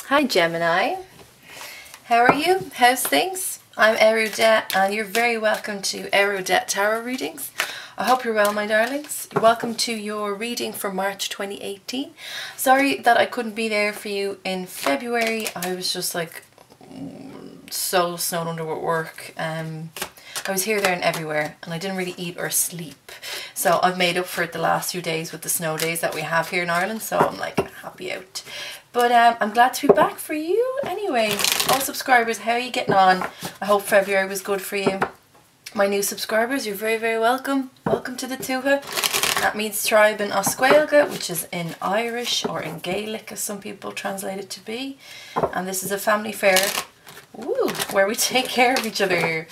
Hi Gemini, how are you? How's things? I'm Eriu and you're very welcome to Eriu Tarot Readings. I hope you're well, my darlings. You're welcome to your reading for March 2018. Sorry that I couldn't be there for you in February. I was just like so snowed under with work. I was here, there and everywhere and I didn't really eat or sleep. So I've made up for it the last few days with the snow days that we have here in Ireland. So I'm like happy out. But I'm glad to be back for you anyway. All subscribers, how are you getting on? I hope February was good for you. My new subscribers, you're very, very welcome. Welcome to the Tuatha. That means tribe in Oscuelga, which is in Irish or in Gaelic, as some people translate it to be. And this is a family fair, where we take care of each other here.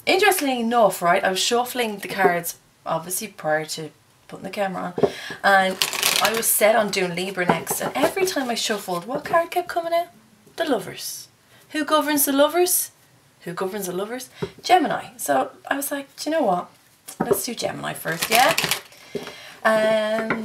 Interestingly enough, right, I was shuffling the cards, obviously prior to putting the camera on, and I was set on doing Libra next, and every time I shuffled, what card kept coming out? The Lovers. Who governs the Lovers? Who governs the Lovers? Gemini. So I was like, do you know what? Let's do Gemini first, yeah?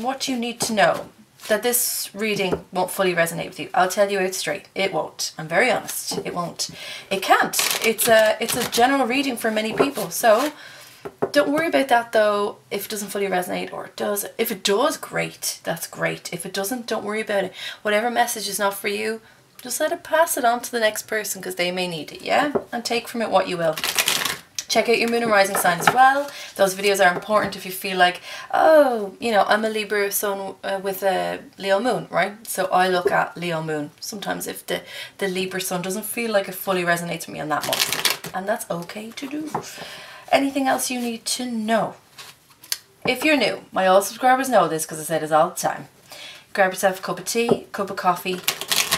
What you need to know, that this reading won't fully resonate with you. I'll tell you out straight. It won't. I'm very honest. It won't. It can't. It's a general reading for many people. So don't worry about that though, if it doesn't fully resonate, or it does. If it does, great. That's great. If it doesn't, don't worry about it. Whatever message is not for you, just let it pass it on to the next person because they may need it, yeah? And take from it what you will. Check out your moon and rising sign as well. Those videos are important if you feel like, oh, you know, I'm a Libra sun with a Leo moon, right? So I look at Leo moon. Sometimes if the Libra sun doesn't feel like it fully resonates with me on that month. And that's okay to do. Anything else you need to know? If you're new, my old subscribers know this because I say this all the time. Grab yourself a cup of tea, cup of coffee,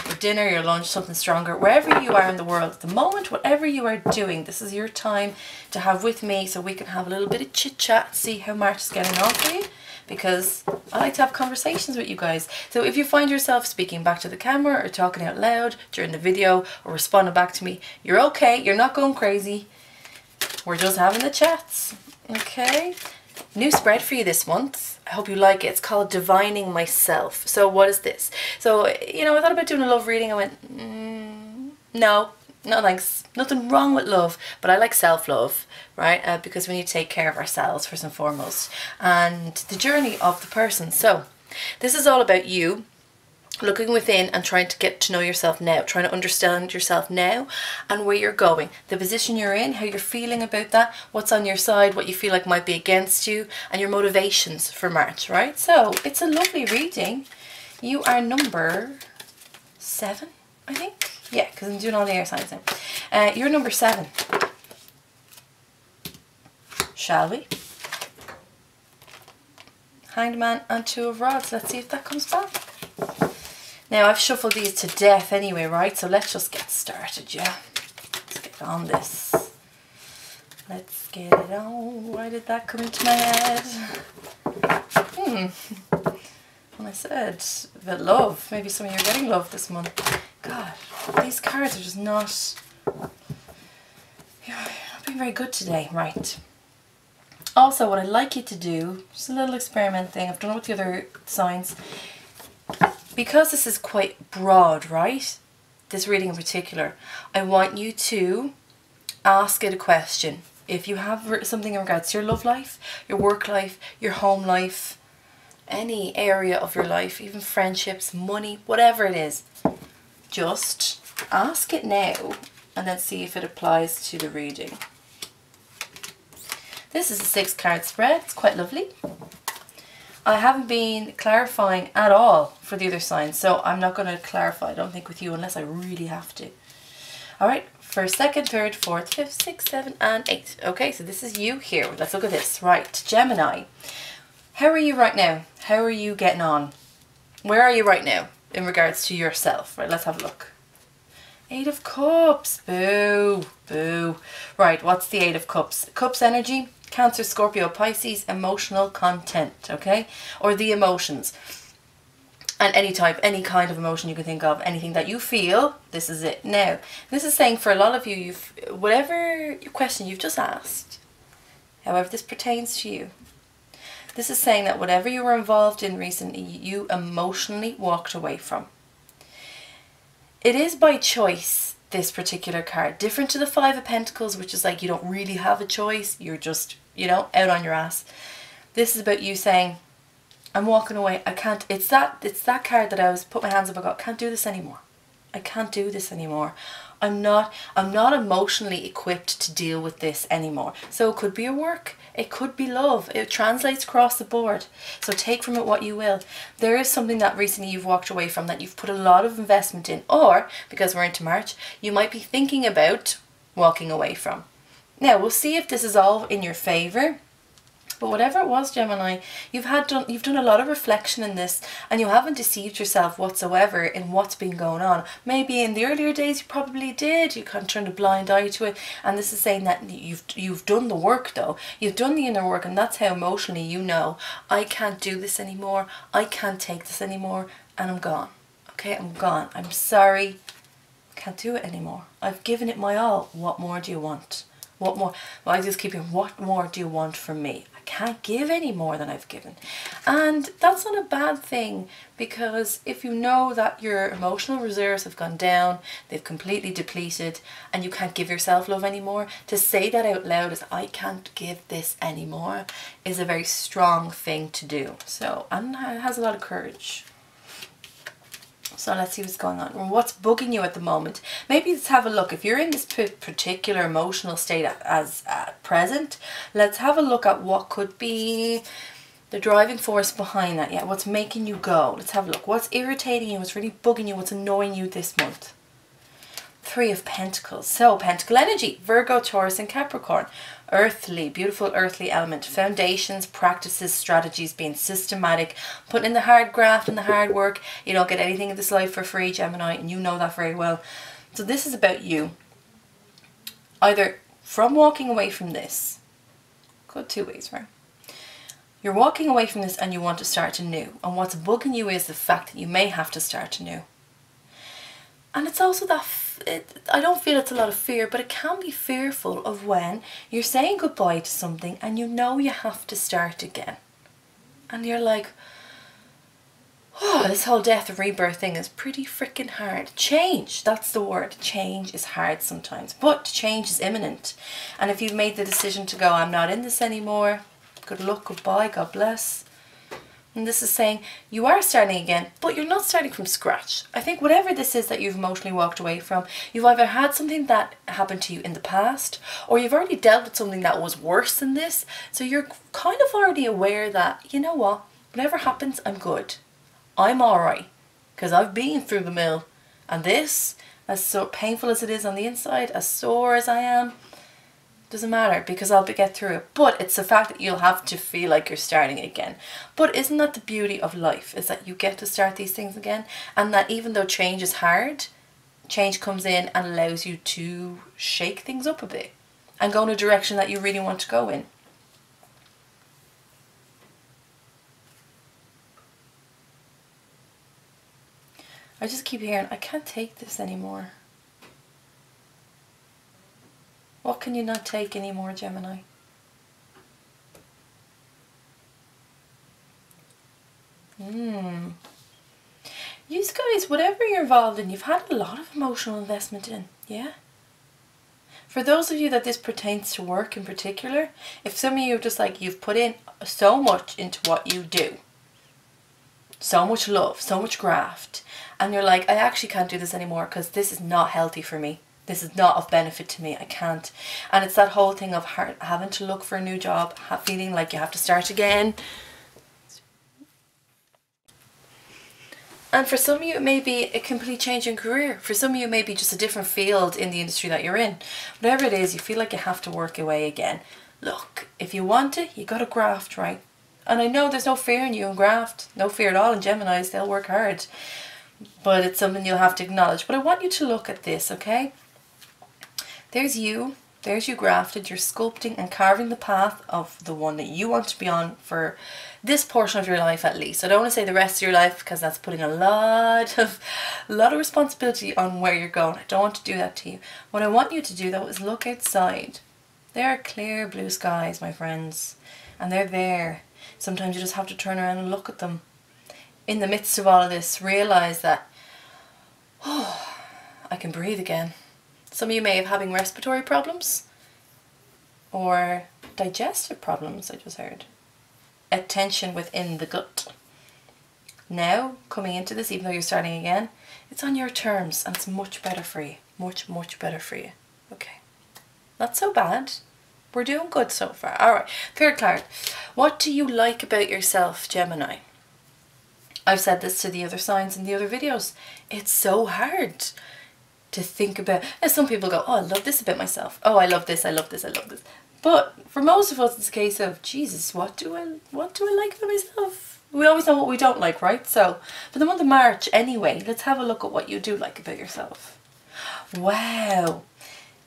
your dinner, your lunch, something stronger. Wherever you are in the world at the moment, whatever you are doing, this is your time to have with me so we can have a little bit of chit chat, see how March is getting on for you. Because I like to have conversations with you guys. So if you find yourself speaking back to the camera or talking out loud during the video or responding back to me, you're okay, you're not going crazy. We're just having the chats, okay? New spread for you this month. I hope you like it. It's called Divining Myself. So what is this? So, you know, I thought about doing a love reading. I went, no thanks. Nothing wrong with love, but I like self-love, right? Because we need to take care of ourselves first and foremost. And the journey of the person. So this is all about you. Looking within and trying to get to know yourself now, trying to understand yourself now and where you're going, the position you're in, how you're feeling about that, what's on your side, what you feel like might be against you, and your motivations for March, right? So it's a lovely reading. You are number 7, I think. Yeah, because I'm doing all the air signs now. You're number 7. Shall we? Hanged Man and 2 of Rods. Let's see if that comes back. Now, I've shuffled these to death anyway, right? So let's just get started, yeah? Let's get on this. Let's get it on. Why did that come into my head? When I said about love, maybe some of you are getting love this month. God, these cards are just not being very good today, right? Also, what I'd like you to do, just a little experiment thing, I've done it with the other signs. Because this is quite broad, right? This reading in particular, I want you to ask it a question. If you have something in regards to your love life, your work life, your home life, any area of your life, even friendships, money, whatever it is, just ask it now and then see if it applies to the reading. This is a 6-card spread. It's quite lovely. I haven't been clarifying at all for the other signs, so I'm not going to clarify, I don't think, with you unless I really have to. Alright, first, second, third, fourth, fifth, sixth, seventh, and 8. Okay, so this is you here. Let's look at this. Right, Gemini. How are you right now? How are you getting on? Where are you right now in regards to yourself? Right, let's have a look. 8 of Cups. Boo. Boo. Right, what's the 8 of Cups? Cups energy. Cancer, Scorpio, Pisces, emotional content, okay? Or the emotions. And any type, any kind of emotion you can think of, anything that you feel, this is it. Now, this is saying for a lot of you, whatever question you've just asked, however this pertains to you, this is saying that whatever you were involved in recently, you emotionally walked away from. It is by choice, this particular card. Different to the Five of Pentacles, which is like you don't really have a choice. You're just, you know, out on your ass. This is about you saying, I'm walking away. I can't. It's that card that I was put my hands up. I got, can't do this anymore. I can't do this anymore. I'm not emotionally equipped to deal with this anymore. So it could be a work. It could be love. It translates across the board. So take from it what you will. There is something that recently you've walked away from that you've put a lot of investment in, or because we're into March, you might be thinking about walking away from. Now we'll see if this is all in your favor. But whatever it was, Gemini, you've done a lot of reflection in this, and you haven't deceived yourself whatsoever in what's been going on. Maybe in the earlier days you probably did. You kind of turned a blind eye to it, and this is saying that you've done the work though. You've done the inner work, and that's how emotionally you know, I can't do this anymore. I can't take this anymore, and I'm gone. Okay, I'm gone. I'm sorry. Can't do it anymore. I've given it my all. What more do you want? What more? Well, I just keep hearing, what more do you want from me? I can't give any more than I've given. And that's not a bad thing, because if you know that your emotional reserves have gone down, they've completely depleted, and you can't give yourself love anymore, to say that out loud as I can't give this anymore is a very strong thing to do. So, and it has a lot of courage. So let's see what's going on. What's bugging you at the moment? Maybe let's have a look. If you're in this particular emotional state as at present, let's have a look at what could be the driving force behind that. Yeah, what's making you go? Let's have a look. What's irritating you? What's really bugging you? What's annoying you this month? Three of Pentacles. So, Pentacle energy. Virgo, Taurus and Capricorn. Earthly, beautiful earthly element. Foundations, practices, strategies, being systematic, putting in the hard graft and the hard work. You don't get anything in this life for free, Gemini, and you know that very well. So this is about you. Either from walking away from this, go two ways, right? You're walking away from this and you want to start anew. And what's bugging you is the fact that you may have to start anew. And it's also that, I don't feel it's a lot of fear, but it can be fearful of when you're saying goodbye to something and you know you have to start again. And you're like, oh, this whole death and rebirth thing is pretty freaking hard. Change, that's the word. Change is hard sometimes, but change is imminent. And if you've made the decision to go, I'm not in this anymore, good luck, goodbye, God bless. And this is saying you are starting again, but you're not starting from scratch. I think whatever this is that you've emotionally walked away from, you've either had something that happened to you in the past, or you've already dealt with something that was worse than this. So you're kind of already aware that, you know what, whatever happens, I'm good. I'm alright, because I've been through the mill. And this, as so painful as it is on the inside, as sore as I am, doesn't matter, because I'll get through it. But it's the fact that you'll have to feel like you're starting again. But isn't that the beauty of life, is that you get to start these things again, and that even though change is hard, change comes in and allows you to shake things up a bit and go in a direction that you really want to go in. I just keep hearing, I can't take this anymore. What can you not take anymore, Gemini? You guys, whatever you're involved in, you've had a lot of emotional investment in, yeah? For those of you that this pertains to work in particular, if some of you are just like, you've put in so much into what you do, so much love, so much graft, and you're like, I actually can't do this anymore because this is not healthy for me. This is not of benefit to me. I can't. And it's that whole thing of having to look for a new job, feeling like you have to start again. And for some of you, it may be a complete change in career. For some of you, it may be just a different field in the industry that you're in. Whatever it is, you feel like you have to work your way again. Look, if you want it, you got to graft, right? And I know there's no fear in you in graft. No fear at all in Geminis. They'll work hard. But it's something you'll have to acknowledge. But I want you to look at this, okay? There's you grafted, you're sculpting and carving the path of the one that you want to be on for this portion of your life at least. I don't want to say the rest of your life, because that's putting a lot of responsibility on where you're going. I don't want to do that to you. What I want you to do though is look outside. There are clear blue skies, my friends, and they're there. Sometimes you just have to turn around and look at them. In the midst of all of this, realize that, oh, I can breathe again. Some of you may have having respiratory problems or digestive problems, I just heard. A tension within the gut. Now, coming into this, even though you're starting again, it's on your terms and it's much better for you. Much, much better for you. Okay. Not so bad. We're doing good so far. Alright, third card. What do you like about yourself, Gemini? I've said this to the other signs in the other videos. It's so hard to think about. And some people go, oh, I love this about myself. Oh, I love this, I love this, I love this. But for most of us, it's a case of, Jesus, what do I like about myself? We always know what we don't like, right? So, for the month of March, anyway, let's have a look at what you do like about yourself. Wow.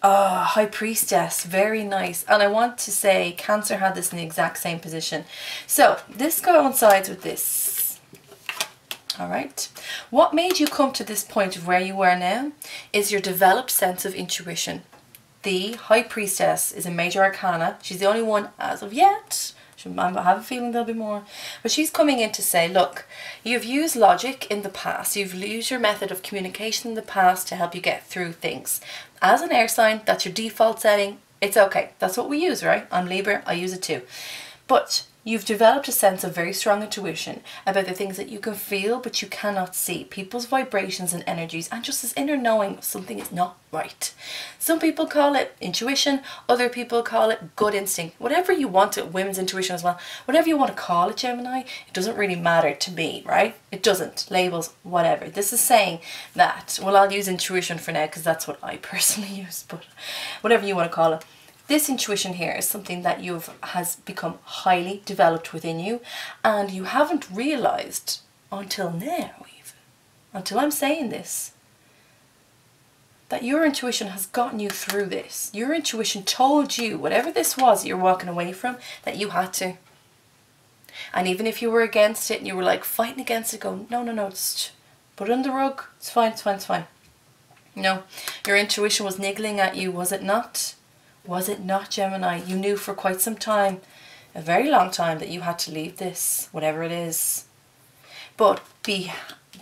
Oh, High Priestess, very nice. And I want to say Cancer had this in the exact same position. So, this coincides with this. Alright, what made you come to this point of where you are now is your developed sense of intuition. The High Priestess is a major arcana. She's the only one as of yet. I have a feeling there'll be more. But she's coming in to say, look, you've used logic in the past. You've used your method of communication in the past to help you get through things. As an air sign, that's your default setting. It's okay. That's what we use, right? I'm Libra. I use it too. But you've developed a sense of very strong intuition about the things that you can feel but you cannot see. People's vibrations and energies, and just this inner knowing something is not right. Some people call it intuition, other people call it gut instinct. Whatever you want it, women's intuition as well. Whatever you want to call it, Gemini, it doesn't really matter to me, right? It doesn't. Labels, whatever. This is saying that, well, I'll use intuition for now because that's what I personally use, but whatever you want to call it. This intuition here is something that has become highly developed within you, and you haven't realized until now, even until I'm saying this, that your intuition has gotten you through this. Your intuition told you whatever this was that you're walking away from, that you had to. And even if you were against it and you were like fighting against it, go, no, just put it on the rug. It's fine, it's fine, it's fine. No, your intuition was niggling at you, was it not? Was it not, Gemini? You knew for quite some time, a very long time, that you had to leave this, whatever it is. But be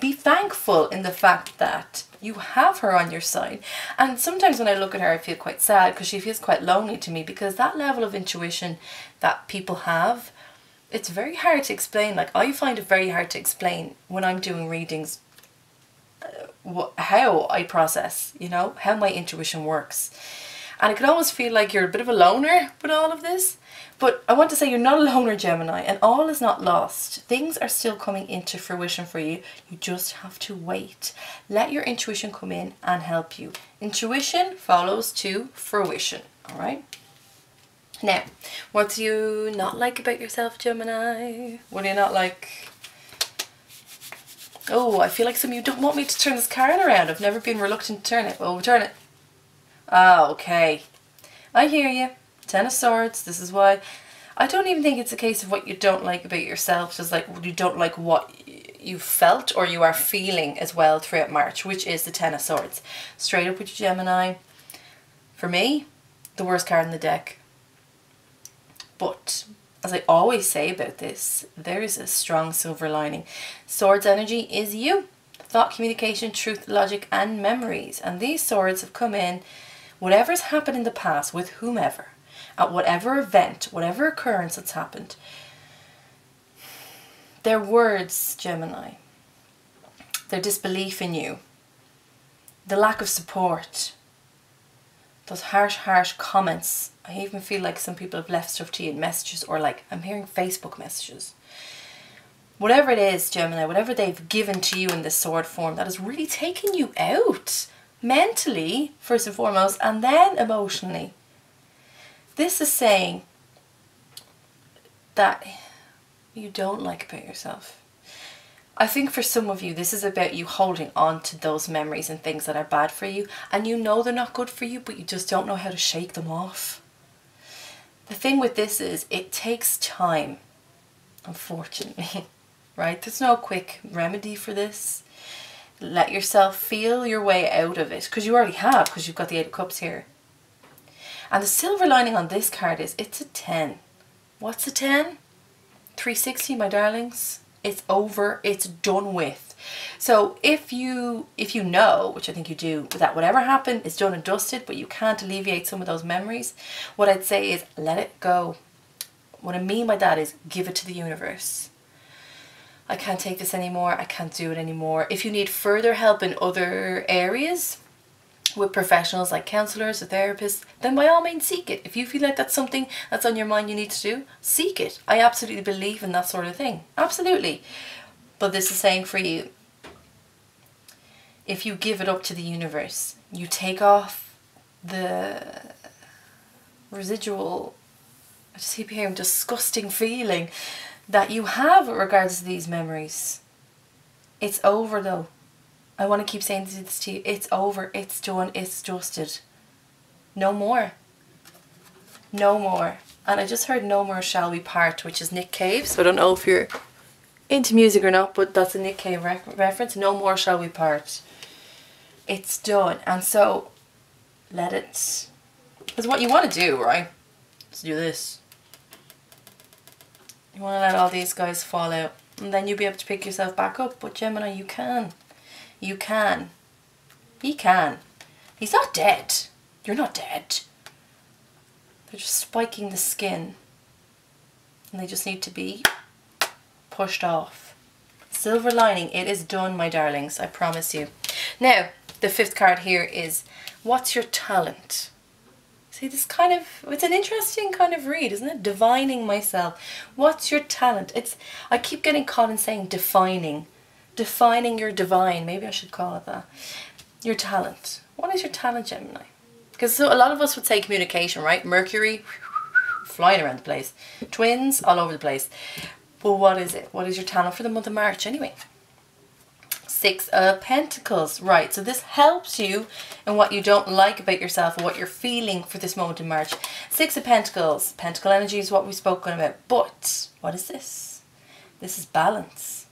thankful in the fact that you have her on your side. And sometimes when I look at her, I feel quite sad because she feels quite lonely to me, because that level of intuition that people have, it's very hard to explain. Like, I find it very hard to explain when I'm doing readings how I process, you know, how my intuition works. And it can almost feel like you're a bit of a loner with all of this. But I want to say you're not a loner, Gemini, and all is not lost. Things are still coming into fruition for you. You just have to wait. Let your intuition come in and help you. Intuition follows to fruition, all right? Now, what do you not like about yourself, Gemini? What do you not like? Oh, I feel like some of you don't want me to turn this card around. I've never been reluctant to turn it. Well, we'll turn it. Ah, okay. I hear you. Ten of Swords. This is why I don't even think it's a case of what you don't like about yourself. Just like you don't like what you felt or you are feeling as well throughout March, which is the Ten of Swords. Straight up with you, Gemini. For me, the worst card in the deck. But as I always say about this, there is a strong silver lining. Swords energy is you. Thought, communication, truth, logic, and memories. And these swords have come in. Whatever's happened in the past with whomever, at whatever event, whatever occurrence that's happened, their words, Gemini, their disbelief in you, the lack of support, those harsh comments. I even feel like some people have left stuff to you in messages, or like I'm hearing Facebook messages. Whatever it is, Gemini, whatever they've given to you in this sword form that has really taken you out. Mentally, first and foremost, and then emotionally. This is saying that you don't like about yourself. I think for some of you, this is about you holding on to those memories and things that are bad for you, and you know they're not good for you, but you just don't know how to shake them off. The thing with this is, it takes time, unfortunately, right? There's no quick remedy for this. Let yourself feel your way out of it, because you already have, because you've got the Eight of Cups here. And the silver lining on this card is it's a 10. What's a 10? 360, my darlings. It's over, it's done with. So if you know, which I think you do, that whatever happened is done and dusted, but you can't alleviate some of those memories, what I'd say is let it go. What I mean by that is give it to the universe. I can't take this anymore. I can't do it anymore. If you need further help in other areas with professionals like counselors or therapists, then by all means seek it. If you feel like that's something that's on your mind you need to do, seek it. I absolutely believe in that sort of thing. Absolutely. But this is saying for you, if you give it up to the universe, you take off the residual, I just keep hearing disgusting feeling that you have with regards to these memories. It's over though. I want to keep saying this to you. It's over. It's done. It's dusted. No more. No more. And I just heard No More Shall We Part, which is Nick Cave. So I don't know if you're into music or not, but that's a Nick Cave reference. No more shall we part. It's done. And so let it, because what you want to do, right, is do this. You want to let all these guys fall out, and then you'll be able to pick yourself back up. But Gemini, you can. You can. He can. He's not dead. You're not dead. They're just spiking the skin, and they just need to be pushed off. Silver lining. It is done, my darlings. I promise you. Now, the fifth card here is, what's your talent? See, this kind of, it's an interesting kind of read, isn't it? Divining myself. What's your talent? It's, I keep getting caught in saying defining. Defining your divine. Maybe I should call it that. Your talent. What is your talent, Gemini? Because so a lot of us would say communication, right? Mercury, flying around the place. Twins, all over the place. Well, what is it? What is your talent for the month of March anyway? Six of Pentacles. Right, so this helps you in what you don't like about yourself or what you're feeling for this moment in March. Six of Pentacles. Pentacle energy is what we've spoken about. But what is this? This is balance.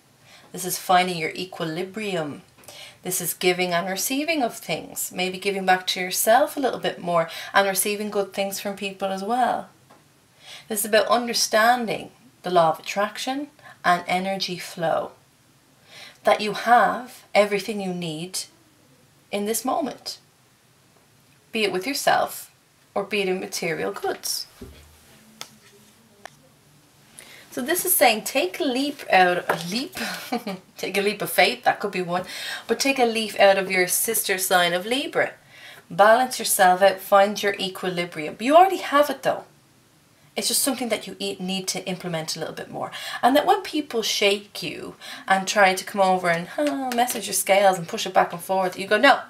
This is finding your equilibrium. This is giving and receiving of things. Maybe giving back to yourself a little bit more and receiving good things from people as well. This is about understanding the law of attraction and energy flow. That you have everything you need in this moment. Be it with yourself or be it in material goods. So this is saying take a leap out, take a leap of faith, that could be one, but take a leap out of your sister sign of Libra. Balance yourself out, find your equilibrium. You already have it though. It's just something that you need to implement a little bit more. And that when people shake you and try to come over and mess with your scales and push it back and forth, you go, no,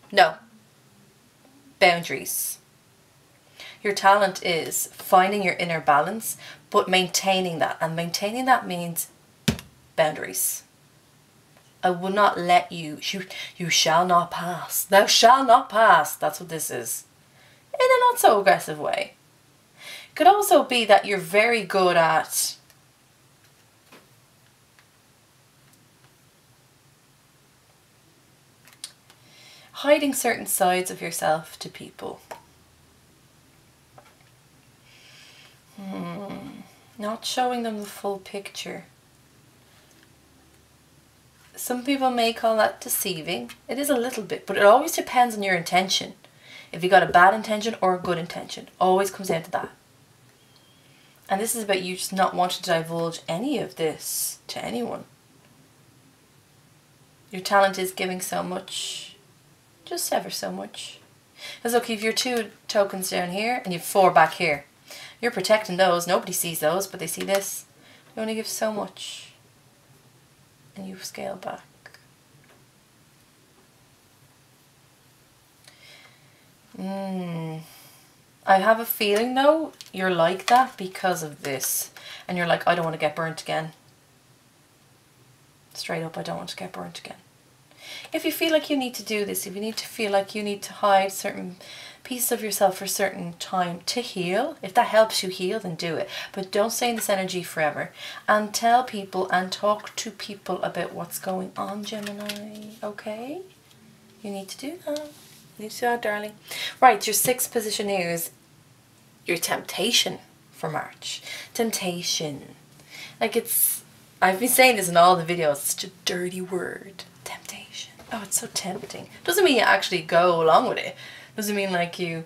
no. Boundaries. Your talent is finding your inner balance, but maintaining that. And maintaining that means boundaries. I will not let you, you shall not pass. Thou shalt not pass. That's what this is. In a not so aggressive way. Could also be that you're very good at hiding certain sides of yourself to people. Not showing them the full picture. Some people may call that deceiving. It is a little bit, but it always depends on your intention. If you got a bad intention or a good intention, always comes down to that. And this is about you just not wanting to divulge any of this to anyone. Your talent is giving so much, just ever so much. Because look, if you're 2 tokens down here and you've 4 back here, you're protecting those. Nobody sees those, but they see this. You only give so much. And you scale back. I have a feeling though, you're like that because of this. And you're like, I don't want to get burnt again. Straight up, I don't want to get burnt again. If you feel like you need to do this, if you need to feel like you need to hide certain pieces of yourself for a certain time to heal, if that helps you heal, then do it. But don't stay in this energy forever. And tell people and talk to people about what's going on, Gemini. Okay? You need to do that. You need to do that, darling. Right, your 6th position here is your temptation for March. Temptation. Like it's I've been saying this in all the videos. It's such a dirty word. Temptation. Oh, it's so tempting. Doesn't mean you actually go along with it. Doesn't mean like you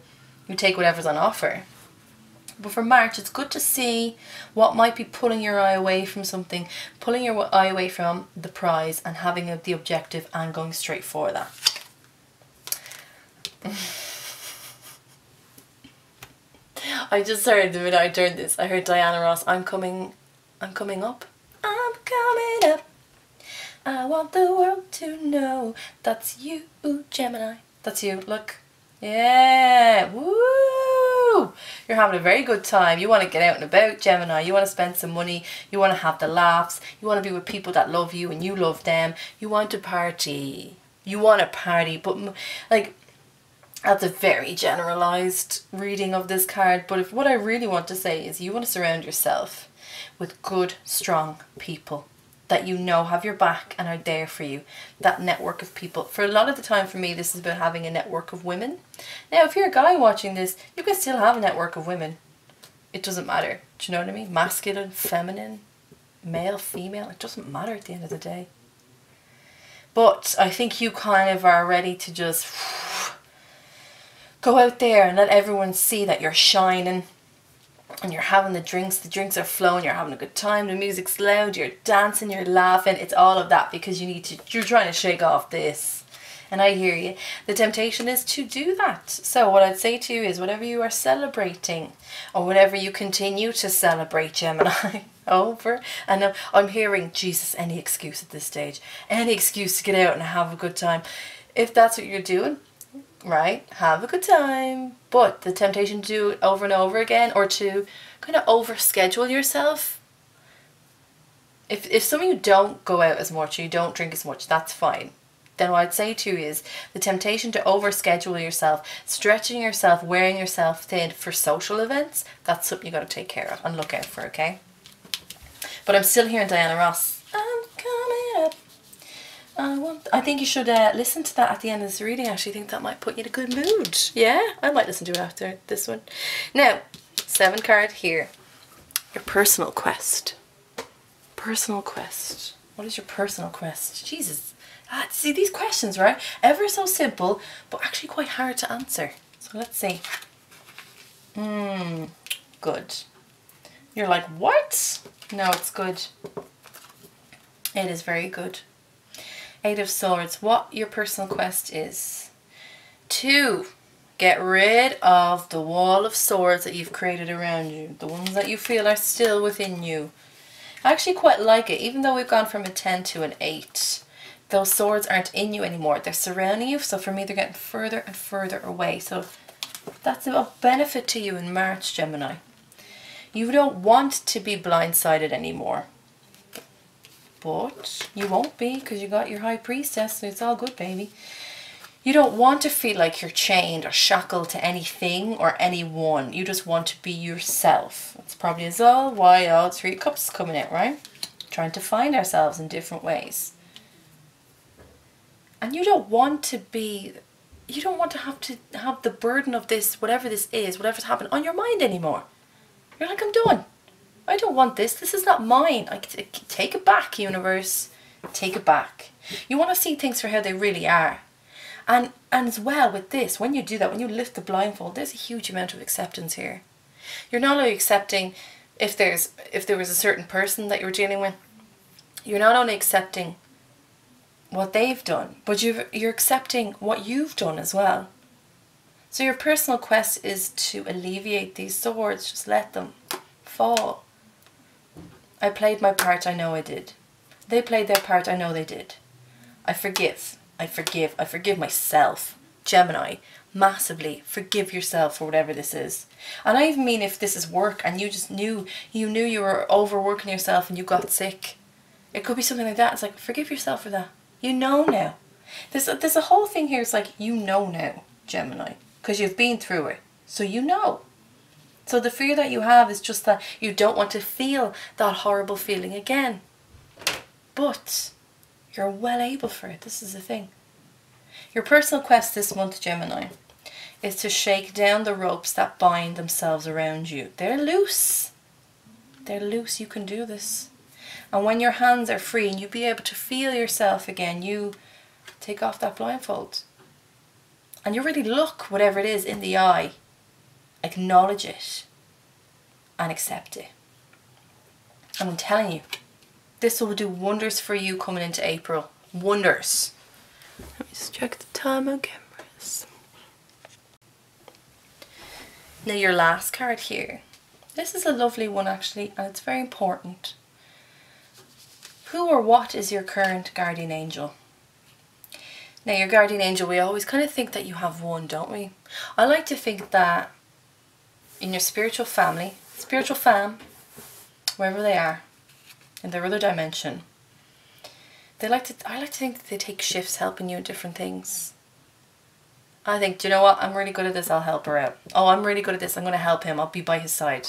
take whatever's on offer. But for March, it's good to see what might be pulling your eye away from something, pulling your eye away from the prize and having the objective and going straight for that. I just heard the minute I turned this, I heard Diana Ross, I'm coming up. I'm coming up. I want the world to know that's you, Gemini. That's you, look. Yeah, woo! You're having a very good time. You want to get out and about, Gemini. You want to spend some money. You want to have the laughs. You want to be with people that love you and you love them. You want to party. You want to party, but like, that's a very generalized reading of this card. But if what I really want to say is you want to surround yourself with good, strong people that you know have your back and are there for you. That network of people. For a lot of the time for me, this is about having a network of women. Now, if you're a guy watching this, you can still have a network of women. It doesn't matter. Do you know what I mean? Masculine, feminine, male, female. It doesn't matter at the end of the day. But I think you kind of are ready to just go out there and let everyone see that you're shining. And you're having the drinks are flowing, you're having a good time, the music's loud, you're dancing, you're laughing, it's all of that because you're trying to shake off this. And I hear you. The temptation is to do that. So what I'd say to you is whatever you are celebrating or whatever you continue to celebrate, Gemini, over. And I'm hearing, Jesus, any excuse at this stage. Any excuse to get out and have a good time. If that's what you're doing, right, have a good time, but the temptation to do it over and over again or to kind of over schedule yourself. If some of you don't go out as much or you don't drink as much, that's fine. Then what I'd say to you is the temptation to over schedule yourself, stretching yourself, wearing yourself thin for social events, that's something you got to take care of and look out for, okay? But I'm still hearing Diana Ross. I'm coming up. I think you should listen to that at the end of this reading. I actually think that might put you in a good mood. Yeah, I might listen to it after this one. Now, 7th card here. Your personal quest. Personal quest. What is your personal quest? Jesus. See, these questions, right? Ever so simple, but actually quite hard to answer. So let's see. Good. You're like, what? No, it's good. It is very good. 8 of Swords. What your personal quest is to get rid of the wall of swords that you've created around you. The ones that you feel are still within you. I actually quite like it. Even though we've gone from a 10 to an 8. Those swords aren't in you anymore. They're surrounding you. So for me, they're getting further and further away. So that's a benefit to you in March, Gemini. You don't want to be blindsided anymore. But you won't be because you got your High Priestess, so it's all good, baby. You don't want to feel like you're chained or shackled to anything or anyone. You just want to be yourself. That's probably as well why all 3 cups coming out, right? Trying to find ourselves in different ways. And you don't want to have the burden of this, whatever this is, whatever's happened on your mind anymore. You're like, I'm done. I don't want this. This is not mine. Take it back, universe. Take it back. You want to see things for how they really are. And as well with this, when you do that, when you lift the blindfold, there's a huge amount of acceptance here. You're not only accepting if there was a certain person that you were dealing with, you're not only accepting what they've done, but you're accepting what you've done as well. So your personal quest is to alleviate these swords. Just let them fall. I played my part, I know I did. They played their part, I know they did. I forgive. I forgive myself. Gemini, massively forgive yourself for whatever this is. And I even mean if this is work and you just knew you were overworking yourself and you got sick. It could be something like that. It's like, forgive yourself for that. You know now. There's a whole thing here, it's like, you know now, Gemini. Because you've been through it. So you know. So the fear that you have is just that you don't want to feel that horrible feeling again. But you're well able for it. This is the thing. Your personal quest this month, Gemini, is to shake down the ropes that bind themselves around you. They're loose. They're loose. You can do this. And when your hands are free and you be able to feel yourself again, you take off that blindfold. And you really look whatever it is in the eye, acknowledge it, and accept it. And I'm telling you, this will do wonders for you coming into April. Wonders. Let me just check the time on cameras. Now your last card here. This is a lovely one actually, and it's very important. Who or what is your current guardian angel? Now your guardian angel, we always kind of think that you have one, don't we? I like to think that in your spiritual family, spiritual fam, wherever they are, in their other dimension, I like to think that they take shifts helping you in different things. I think, do you know what? I'm really good at this, I'll help her out. Oh, I'm really good at this, I'm going to help him, I'll be by his side.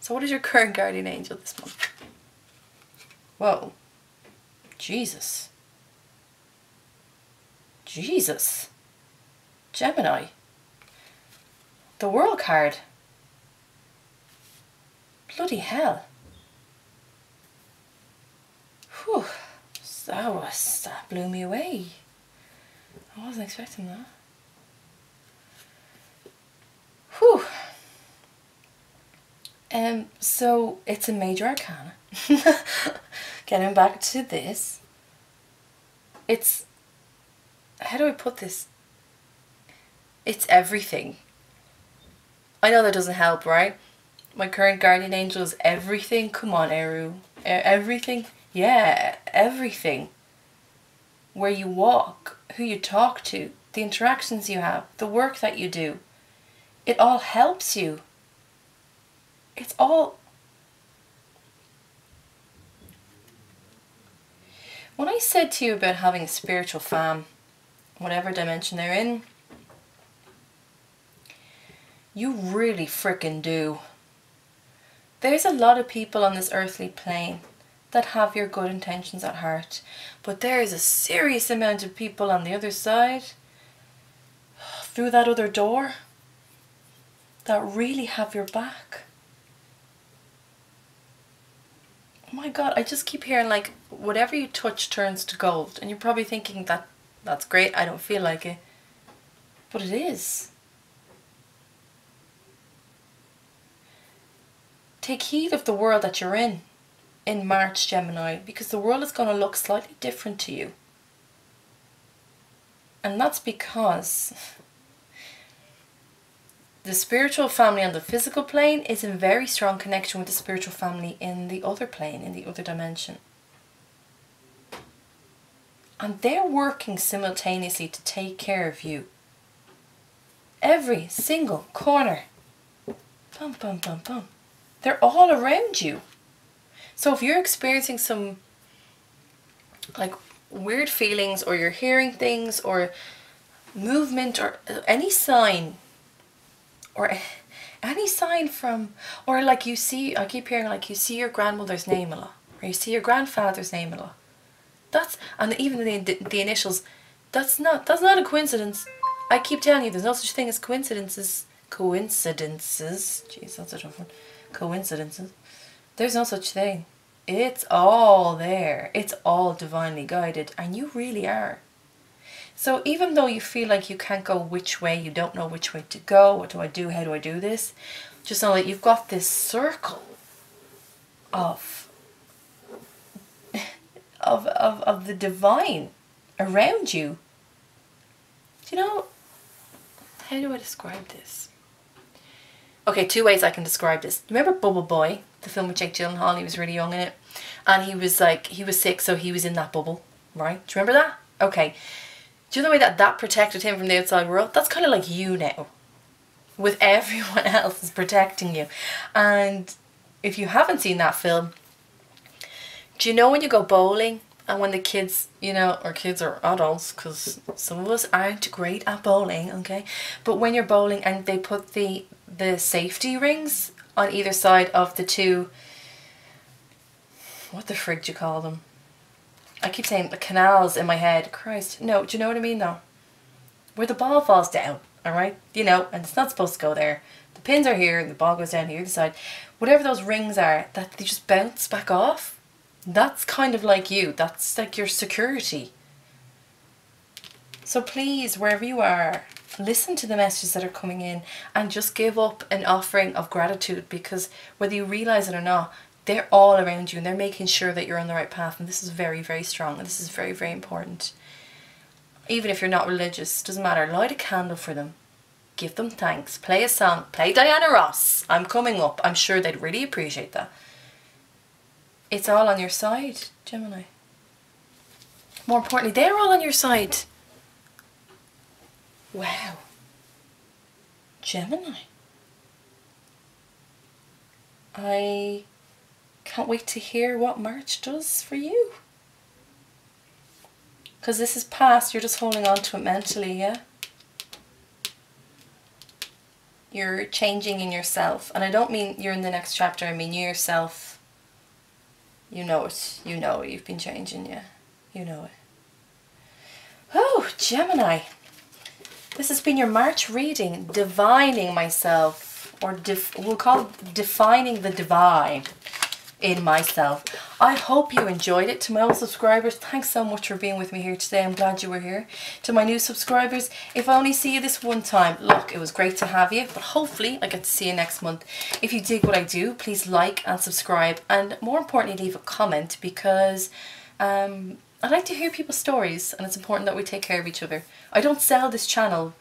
So what is your current guardian angel this month? Whoa. Jesus. Jesus. Gemini. The World card. Bloody hell. Whew. That blew me away. I wasn't expecting that. Whew. So it's a major arcana. Getting back to this. It's, how do I put this? It's everything. I know that doesn't help, right? My current guardian angel is everything. Come on, Eriu. Everything? Yeah, everything. Where you walk, who you talk to, the interactions you have, the work that you do. It all helps you. It's all... When I said to you about having a spiritual fam, whatever dimension they're in, you really frickin' do. There's a lot of people on this earthly plane that have your good intentions at heart, but there is a serious amount of people on the other side, through that other door, that really have your back. Oh my God, I just keep hearing like, whatever you touch turns to gold, and you're probably thinking that that's great, I don't feel like it, but it is. Take heed of the world that you're in March, Gemini, because the world is going to look slightly different to you. And that's because the spiritual family on the physical plane is in very strong connection with the spiritual family in the other plane, in the other dimension. And they're working simultaneously to take care of you. Every single corner. Bum, bum, bum, bum. They're all around you. So if you're experiencing some like weird feelings, or you're hearing things, or movement, or any sign, or any sign from, or like you see, I keep hearing like you see your grandmother's name a lot, or you see your grandfather's name a lot. That's, and even the initials, that's not a coincidence. I keep telling you, there's no such thing as coincidences. Coincidences. Jeez, that's a tough one. Coincidences. There's no such thing. It's all there. It's all divinely guided, and you really are. So even though you feel like you can't go which way, you don't know which way to go, what do I do, how do I do this, just know that you've got this circle of the divine around you. Do you know, how do I describe this? Okay, two ways I can describe this. Remember Bubble Boy, the film with Jake Gyllenhaal? He was really young in it. And he was sick, so he was in that bubble, right? Do you remember that? Okay. Do you know the way that protected him from the outside world? That's kind of like you now. With everyone else is protecting you. And if you haven't seen that film, do you know when you go bowling and when the kids, you know, or kids or adults, because some of us aren't great at bowling, okay? But when you're bowling and they put the safety rings on either side of the two, what the frig do you call them? I keep saying the canals in my head. Christ, no, do you know what I mean though? Where the ball falls down, alright? You know, and it's not supposed to go there. The pins are here and the ball goes down here, the side, whatever those rings are, that they just bounce back off. That's kind of like you. That's like your security. So please, wherever you are, listen to the messages that are coming in and just give up an offering of gratitude, because whether you realize it or not, they're all around you and they're making sure that you're on the right path. And this is very, very strong, and this is very, very important. Even if you're not religious, doesn't matter. Light a candle for them. Give them thanks. Play a song. Play Diana Ross. I'm coming up. I'm sure they'd really appreciate that. It's all on your side, Gemini. More importantly, they're all on your side. Wow. Gemini. I can't wait to hear what March does for you. Because this is past, you're just holding on to it mentally, yeah? You're changing in yourself. And I don't mean you're in the next chapter, I mean you yourself. You know it. You know it. You've been changing, yeah. You know it. Oh, Gemini. This has been your March reading, Divining Myself, or we'll call it Defining the Divine in Myself. I hope you enjoyed it. To my old subscribers, thanks so much for being with me here today. I'm glad you were here. To my new subscribers, if I only see you this one time, look, it was great to have you, but hopefully I get to see you next month. If you dig what I do, please like and subscribe, and more importantly, leave a comment, because I like to hear people's stories, and it's important that we take care of each other. I don't sell this channel.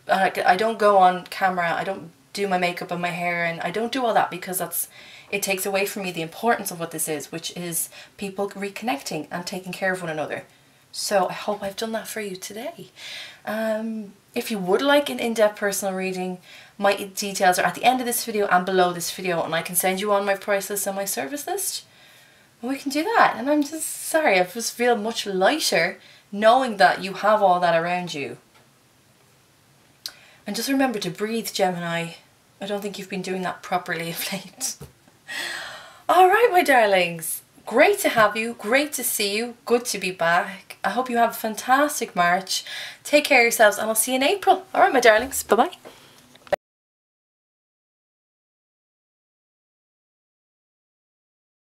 I don't go on camera. I don't do my makeup and my hair, and I don't do all that because it takes away from me the importance of what this is, which is people reconnecting and taking care of one another. So I hope I've done that for you today. If you would like an in-depth personal reading, my details are at the end of this video and below this video, and I can send you on my price list and my service list. And we can do that. And I'm just sorry, I just feel much lighter knowing that you have all that around you. And just remember to breathe, Gemini. I don't think you've been doing that properly of late. Alright, my darlings. Great to have you. Great to see you. Good to be back. I hope you have a fantastic March. Take care of yourselves, and I'll see you in April. Alright, my darlings. Bye-bye.